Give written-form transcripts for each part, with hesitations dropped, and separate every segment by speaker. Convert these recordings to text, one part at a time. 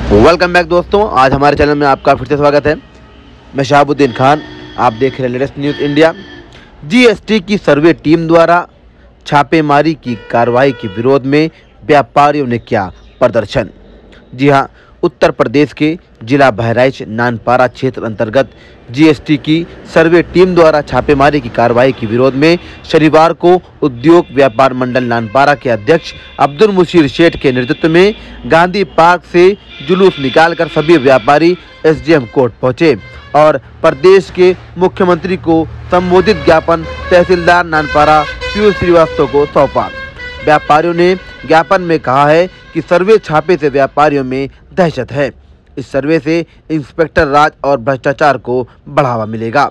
Speaker 1: Welcome back दोस्तों, आज हमारे चैनल में आपका फिर से स्वागत है। मैं शहाबुद्दीन खान, आप देख रहे हैं लेटेस्ट न्यूज़ इंडिया। जीएसटी की सर्वे टीम द्वारा छापेमारी की कार्रवाई के विरोध में व्यापारियों ने किया प्रदर्शन। जी हां, उत्तर प्रदेश के जिला बहराइच नानपारा क्षेत्र अंतर्गत जीएसटी की सर्वे टीम द्वारा छापेमारी की कार्रवाई के विरोध में शनिवार को उद्योग व्यापार मंडल नानपारा के अध्यक्ष अब्दुल मुशीर शेठ के नेतृत्व में गांधी पार्क से जुलूस निकालकर सभी व्यापारी एसडीएम कोर्ट पहुंचे और प्रदेश के मुख्यमंत्री को संबोधित ज्ञापन तहसीलदार नानपारा पीयूष श्रीवास्तव को सौंपा। व्यापारियों ने ज्ञापन में कहा है कि सर्वे छापे से व्यापारियों में दहशत है। इस सर्वे से इंस्पेक्टर राज और भ्रष्टाचार को बढ़ावा मिलेगा।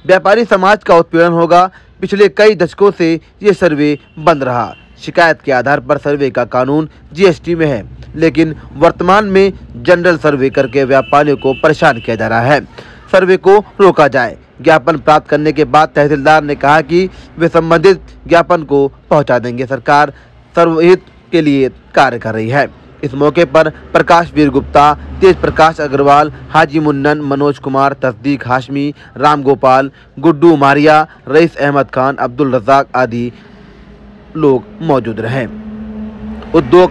Speaker 1: व्यापारी समाज का उत्पीड़न होगा। पिछले कई दशकों से ये सर्वे बंद रहा। शिकायत के आधार पर सर्वे का कानून जीएसटी में है, लेकिन वर्तमान में जनरल सर्वे करके व्यापारियों को परेशान किया जा रहा है। सर्वे को रोका जाए। ज्ञापन प्राप्त करने के बाद तहसीलदार ने कहा कि वे संबंधित ज्ञापन को पहुंचा देंगे। सरकार सर्वहित के लिए कार्य कर रही है। इस मौके पर प्रकाश वीर गुप्ता, तेज प्रकाश अग्रवाल, हाजी मुन्नन, मनोज कुमार, तस्दीक हाशमी, राम गोपाल, गुड्डू मारिया, रईस अहमद खान, अब्दुल रज़ाक आदि लोग मौजूद रहे। उद्योग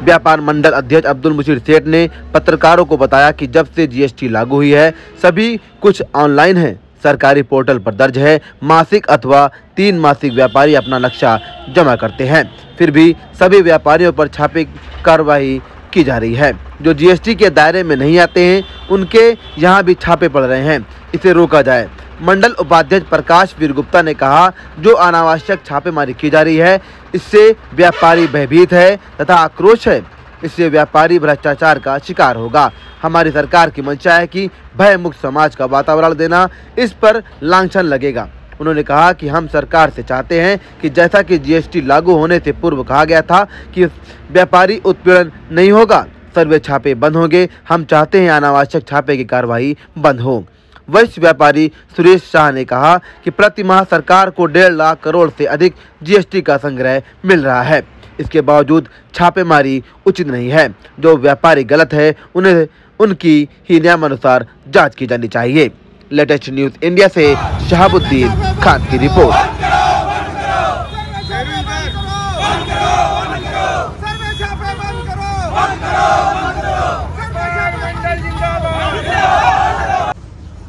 Speaker 1: व्यापार मंडल अध्यक्ष अब्दुल मुशीर सेठ ने पत्रकारों को बताया कि जब से जीएसटी लागू हुई है सभी कुछ ऑनलाइन है, सरकारी पोर्टल पर दर्ज है। मासिक अथवा 3 मासिक व्यापारी अपना नक्शा जमा करते हैं, फिर भी सभी व्यापारियों पर छापे कार्रवाई की जा रही है। जो जीएसटी के दायरे में नहीं आते हैं उनके यहाँ भी छापे पड़ रहे हैं। इसे रोका जाए। मंडल उपाध्यक्ष प्रकाश वीर गुप्ता ने कहा, जो अनावश्यक छापेमारी की जा रही है इससे व्यापारी भयभीत है तथा आक्रोश है। इससे व्यापारी भ्रष्टाचार का शिकार होगा। हमारी सरकार की मंशा है कि भय मुक्त समाज का वातावरण देना, इस पर लांछन लगेगा। उन्होंने कहा कि हम सरकार से चाहते हैं कि जैसा कि जीएसटी लागू होने से पूर्व कहा गया था कि व्यापारी उत्पीड़न नहीं होगा, सर्वे छापे बंद होंगे। हम चाहते हैं अनावश्यक छापे की कार्रवाई बंद हो। वरिष्ठ व्यापारी सुरेश शाह ने कहा कि प्रति माह सरकार को 1.5 लाख करोड़ से अधिक जीएसटी का संग्रह मिल रहा है। इसके बावजूद छापेमारी उचित नहीं है। जो व्यापारी गलत है उन्हें उनकी ही नियमानुसार जांच की जानी चाहिए। लेटेस्ट न्यूज़ इंडिया से शहाबुद्दीन खान की रिपोर्ट।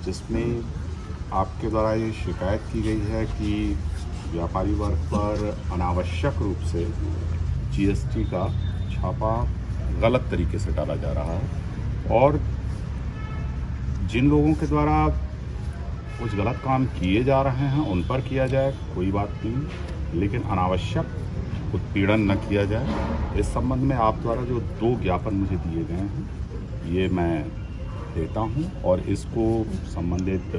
Speaker 2: जिसमें आपके द्वारा ये शिकायत की गई है कि व्यापारी वर्ग पर अनावश्यक रूप से जीएसटी का छापा गलत तरीके से डाला जा रहा है और जिन लोगों के द्वारा कुछ गलत काम किए जा रहे हैं उन पर किया जाए, कोई बात नहीं, लेकिन अनावश्यक उत्पीड़न न किया जाए। इस संबंध में आप द्वारा जो 2 ज्ञापन मुझे दिए गए हैं ये मैं देता हूं और इसको संबंधित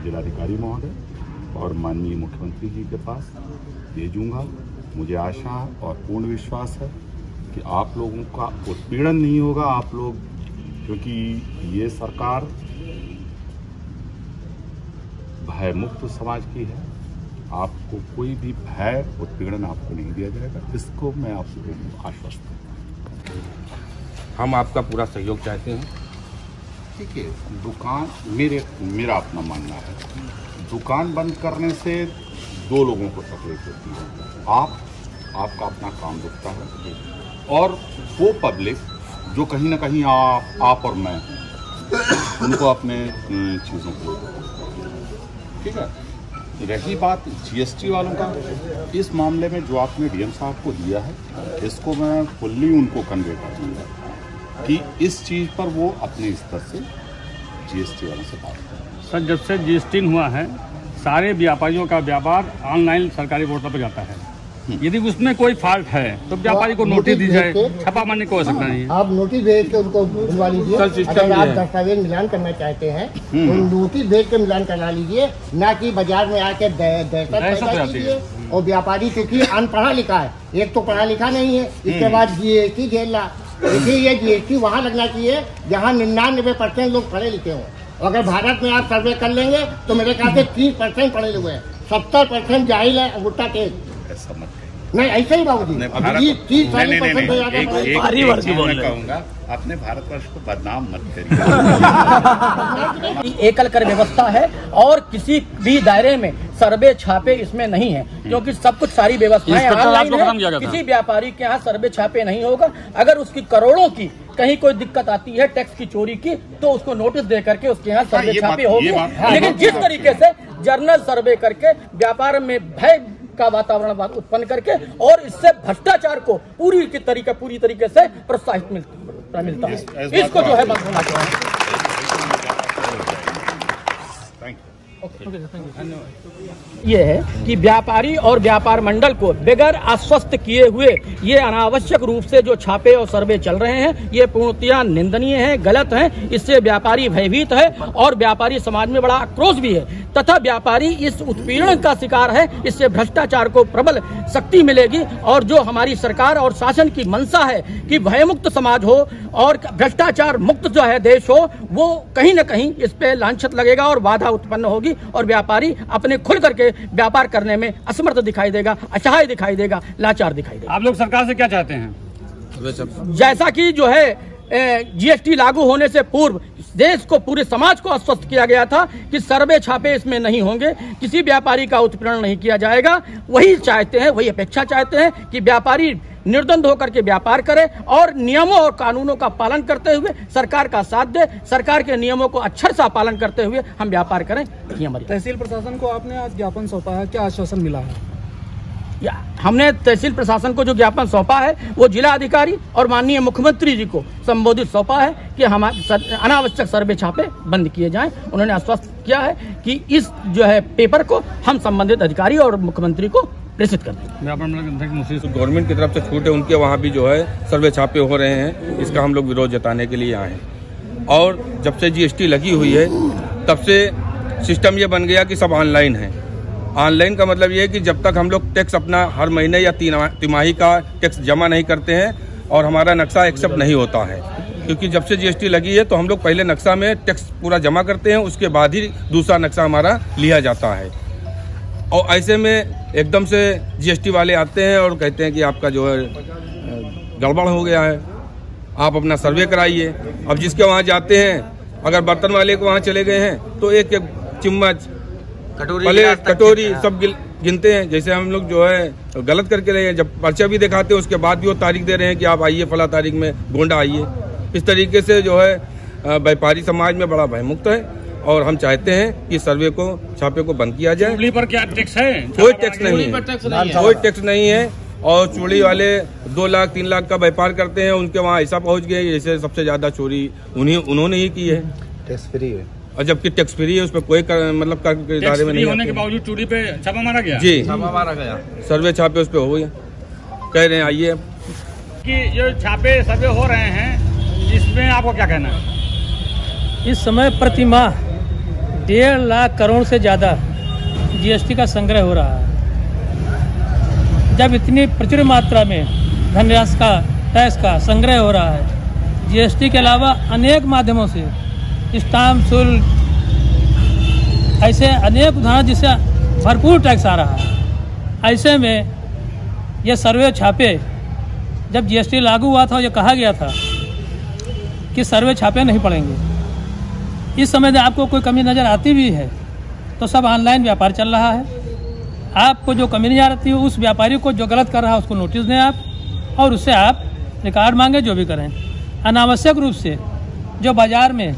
Speaker 2: जिलाधिकारी महोदय और माननीय मुख्यमंत्री जी के पास भेजूंगा। मुझे आशा और पूर्ण विश्वास है कि आप लोगों का उत्पीड़न नहीं होगा। आप लोग, क्योंकि ये सरकार भय मुक्त समाज की है, आपको कोई भी भय उत्पीड़न आपको नहीं दिया जाएगा। इसको मैं आपको आश्वस्त करता हूँ।
Speaker 3: हम आपका पूरा सहयोग चाहते हैं।
Speaker 2: ठीक है, दुकान मेरा अपना मानना है, दुकान बंद करने से 2 लोगों को तकलीफ होती है। आपका अपना काम रुकता है और वो पब्लिक जो कहीं ना कहीं आप और मैं उनको अपने चीज़ों को, ठीक है। रही बात जीएसटी वालों का, इस मामले में जो आपने डीएम साहब को दिया है इसको मैं फुल्ली उनको कन्वे कर दूँगा कि इस चीज़ पर वो अपने स्तर से जीएसटी वालों से बात करें।
Speaker 4: सर, जब से जीएसटी हुआ है सारे व्यापारियों का व्यापार ऑनलाइन सरकारी पोर्टल पर जाता है। यदि उसमें कोई फॉल्ट है तो व्यापारी को नोटिस दी जाए, छापा मारने को हो सकता नहीं है।
Speaker 5: आप नोटिस भेज के उनको बुलवा लीजिए। अगर आप दस्तावेज मिलान करना चाहते हैं तो नोटिस भेज के मिलान करा लीजिए, ना कि बाजार में आके दहशत पैदा कीजिए। और व्यापारी क्योंकि अनपढ़ा लिखा है, एक तो पढ़ा लिखा नहीं है, इसके बाद जीएसटी झेल रहा। देखिए, ये जीएसटी वहाँ लगना चाहिए जहाँ 99% लोग पढ़े लिखे हों। अगर भारत में आप सर्वे कर लेंगे तो मेरे ख्याल से 30% पढ़े हुए हैं, 70% जाहिल है, अंगूठा तेज।
Speaker 2: ऐसा मत कहिए।
Speaker 5: नहीं ऐसे ही बाबूजी,
Speaker 2: नहीं,
Speaker 5: अभी
Speaker 2: भारत-
Speaker 5: 30-40%
Speaker 2: नहीं,
Speaker 5: हो जाता है।
Speaker 2: एक चीज मैं कहूँगा, अपने भारतवर्ष को बदनाम मत करिए।
Speaker 6: एकल कर व्यवस्था है और किसी भी दायरे में सर्वे छापे इसमें नहीं है, क्योंकि सब कुछ सारी व्यवस्थाएं
Speaker 4: इंस्पेक्टर राज को खत्म
Speaker 6: ऑनलाइन
Speaker 4: किया
Speaker 6: है।
Speaker 4: गया था।
Speaker 6: किसी व्यापारी के यहाँ सर्वे छापे नहीं होगा। अगर उसकी करोड़ों की कहीं कोई दिक्कत आती है टैक्स की चोरी की, तो उसको नोटिस दे करके उसके यहाँ सर्वे
Speaker 2: ये
Speaker 6: छापे
Speaker 2: बात-
Speaker 6: होंगे।
Speaker 2: ये बात-
Speaker 6: लेकिन जिस तरीके से जर्नल सर्वे करके व्यापार में भय का वातावरण उत्पन्न करके और इससे भ्रष्टाचार को पूरी तरीके से प्रोत्साहित मिलता है, इसको जो है बंद होना चाहिए। ये है कि व्यापारी और व्यापार मंडल को बगैर आश्वस्त किए हुए ये अनावश्यक रूप से जो छापे और सर्वे चल रहे हैं, ये पूर्णतया निंदनीय है, गलत है। इससे व्यापारी भयभीत है और व्यापारी समाज में बड़ा आक्रोश भी है, तथा व्यापारी इस उत्पीड़न का शिकार है। इससे भ्रष्टाचार को प्रबल शक्ति मिलेगी और जो हमारी सरकार और शासन की मंशा है कि भयमुक्त समाज हो और भ्रष्टाचार मुक्त जो है देश हो, वो कहीं न कहीं इस पे लांछत लगेगा और बाधा उत्पन्न होगी और व्यापारी अपने खुल करके व्यापार करने में असमर्थ दिखाई देगा, असहाय दिखाई देगा, लाचार दिखाई देगा।
Speaker 4: आप लोग सरकार से क्या चाहते हैं?
Speaker 6: जैसा कि जो है जीएसटी लागू होने से पूर्व देश को, पूरे समाज को आश्वस्त किया गया था कि सर्वे छापे इसमें नहीं होंगे, किसी व्यापारी का उत्पीड़न नहीं किया जाएगा, वही चाहते हैं, वही अपेक्षा चाहते हैं कि व्यापारी निर्द्वंद होकर के व्यापार करे और नियमों और कानूनों का पालन करते हुए सरकार का साथ दे, सरकार के नियमों को अक्षर सा पालन करते हुए हम व्यापार करें। ये हमारी
Speaker 7: तहसील प्रशासन को आपने आज ज्ञापन सौंपा है, क्या आश्वासन मिला है?
Speaker 6: हमने तहसील प्रशासन को जो ज्ञापन सौंपा है वो जिला अधिकारी और माननीय मुख्यमंत्री जी को संबोधित सौंपा है कि हमारे अनावश्यक सर्वे छापे बंद किए जाएं। उन्होंने आश्वस्त किया है कि इस जो है पेपर को हम संबंधित अधिकारी और मुख्यमंत्री को प्रेषित कर दें।
Speaker 3: गवर्नमेंट की तरफ से छूट है, उनके वहाँ भी जो है सर्वे छापे हो रहे हैं, इसका हम लोग विरोध जताने के लिए आए हैं। और जब से जीएसटी लगी हुई है तब से सिस्टम ये बन गया कि सब ऑनलाइन है। ऑनलाइन का मतलब ये है कि जब तक हम लोग टैक्स अपना हर महीने या तिमाही का टैक्स जमा नहीं करते हैं और हमारा नक्शा एक्सेप्ट नहीं होता है, क्योंकि जब से जीएसटी लगी है तो हम लोग पहले नक्शा में टैक्स पूरा जमा करते हैं, उसके बाद ही दूसरा नक्शा हमारा लिया जाता है। और ऐसे में एकदम से जीएसटी वाले आते हैं और कहते हैं कि आपका जो है गड़बड़ हो गया है, आप अपना सर्वे कराइए। अब जिसके वहाँ जाते हैं, अगर बर्तन वाले को वहाँ चले गए हैं तो एक एक चम्मच, प्लेट, कटोरी सब गिनते हैं, जैसे हम लोग जो है गलत करके रहे हैं। जब पर्चा भी दिखाते हैं उसके बाद भी वो तारीख दे रहे हैं कि आप आइए फला तारीख में, गोंडा आइए। इस तरीके से जो है व्यापारी समाज में बड़ा भयमुक्त है और हम चाहते हैं कि सर्वे को, छापे को बंद किया जाए।
Speaker 4: चूड़ी पर क्या टैक्स है?
Speaker 3: कोई टैक्स नहीं है, कोई टैक्स नहीं है। और चूड़ी वाले 2 लाख 3 लाख का व्यापार करते हैं, उनके वहाँ ऐसा पहुँच गए जैसे सबसे ज्यादा चोरी उन्होंने ही की है।
Speaker 1: टैक्स फ्री है
Speaker 3: और जबकि टैक्स फ्री है, उस पर कोई मतलब कर के दायरे में नहीं
Speaker 4: होने के बावजूद चूड़ी पे छापा मारा गया।
Speaker 3: जी, छापा मारा गया, सर्वे छापे उस पर हो गया। कह रहे हैं आइए
Speaker 4: कि जो छापे सर्वे हो रहे हैं, इसमें आपको क्या कहना है?
Speaker 7: इस समय प्रति माह 1.5 लाख करोड़ से ज़्यादा जीएसटी का संग्रह हो रहा है। जब इतनी प्रचुर मात्रा में धनराशि का, टैक्स का संग्रह हो रहा है, जीएसटी के अलावा अनेक माध्यमों से स्टाम्प शुल्क, ऐसे अनेक उदाहरण जिससे भरपूर टैक्स आ रहा है। ऐसे में ये सर्वे छापे, जब जीएसटी लागू हुआ था, ये कहा गया था कि सर्वे छापे नहीं पड़ेंगे। इस समय में आपको कोई कमी नज़र आती भी है तो सब ऑनलाइन व्यापार चल रहा है। आपको जो कमी नहीं आ रही है, उस व्यापारी को जो गलत कर रहा है उसको नोटिस दें आप और उससे आप रिकॉर्ड मांगे, जो भी करें। अनावश्यक रूप से जो बाज़ार में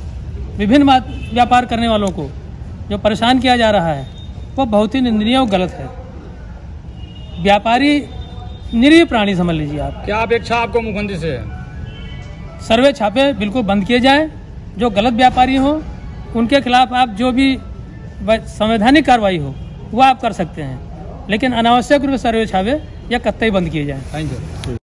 Speaker 7: विभिन्न व्यापार करने वालों को जो परेशान किया जा रहा है वो बहुत ही निंदनीय और गलत है। व्यापारी निरीह प्राणी समझ लीजिए आप।
Speaker 4: क्या अपेक्षा आपको मुख्यमंत्री से?
Speaker 7: सर्वे छापे बिल्कुल बंद किए जाएं। जो गलत व्यापारी हो उनके खिलाफ आप जो भी संवैधानिक कार्रवाई हो वो आप कर सकते हैं, लेकिन अनावश्यक रूप से सर्वे छापे या कतई बंद किए जाएं।
Speaker 4: Thank you.